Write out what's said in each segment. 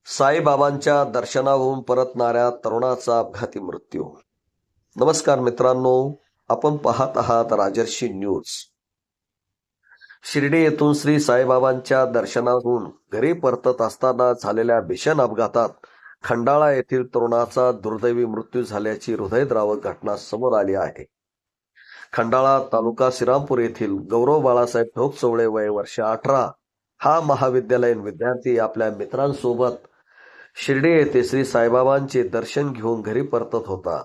साईबाबांच्या दर्शनाहून परतणाऱ्या तरुणाचा अपघाती मृत्यू. नमस्कार मित्रांनो, आपण पाहत आहात राजर्षी न्यूज. शिर्डी येथून श्री साईबाबांच्या दर्शनाहून घरी परतत असताना झालेल्या भीषण अपघातात खंडाळा येथील तरुणाचा दुर्दैवी मृत्यू झाल्याची हृदयद्रावक घटना समोर आली आहे. खंडाळा तालुका श्रीरामपूर येथील गौरव बाळासाहेब ढोकचवळे वय वर्ष 18 हा महाविद्यालयीन विद्यार्थी आपल्या मित्रांसोबत शिर्डी येथे श्री साईबाबांचे दर्शन घेऊन घरी परतत होता.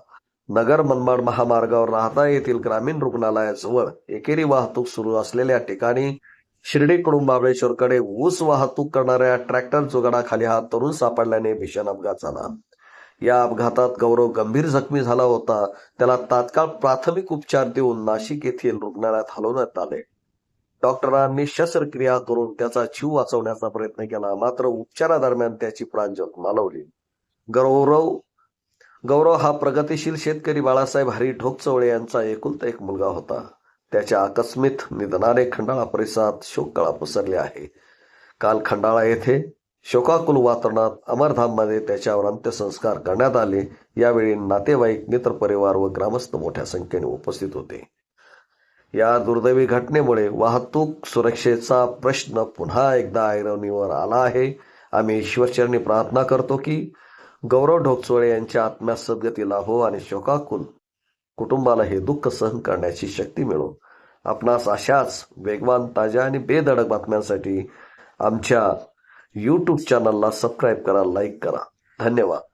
नगर मनमाड महामार्गावर राहता येथील ग्रामीण रुग्णालयाजवळ एकेरी वाहतूक सुरू असलेल्या ठिकाणी शिर्डीकडून महाबळेश्वरकडे ऊस वाहतूक करणाऱ्या ट्रॅक्टर जुगाडाखाली हा तरुण सापडल्याने भीषण अपघात झाला. या अपघातात गौरव गंभीर जखमी झाला होता. त्याला तात्काळ प्राथमिक उपचार देऊन नाशिक येथील रुग्णालयात हलवण्यात आले. डॉक्टरांनी शस्त्रक्रिया करून त्याचा जीव वाचवण्याचा प्रयत्न केला, मात्र उपचारादरम्यान त्याची प्राणज्योत मालवली. गौरव हा प्रगतिशील शेतकरी बाळासाहेब हरी ढोकचवळे यांचा एकुलता एक मुलगा होता. त्याच्या आकस्मिक निधनाने खंडाळा परिसरात शोककळा पसरली आहे. काल खंडाळा येथे शोकाकुल वातावरणात अमरधाममध्ये त्याच्यावर अंत्यसंस्कार करण्यात आले. यावेळी नातेवाईक, मित्रपरिवार व ग्रामस्थ मोठ्या संख्येने उपस्थित होते. या दुर्दैवी घटनेमुळे वाहतूक सुरक्षेचा प्रश्न पुन्हा एकदा ऐरणीवर आला आहे. आम्ही ईश्वरचरणी प्रार्थना करतो की गौरव ढोकचवळे यांच्या आत्म्यास सद्गती लाभो आणि शोकाकुल कुटुंबाला हे दुःख सहन करण्याची शक्ती मिळो. आपणास अशाच वेगवान, ताज्या आणि बेधडक बातम्यांसाठी आमच्या YouTube चॅनलला सबस्क्राईब करा, लाईक करा. धन्यवाद.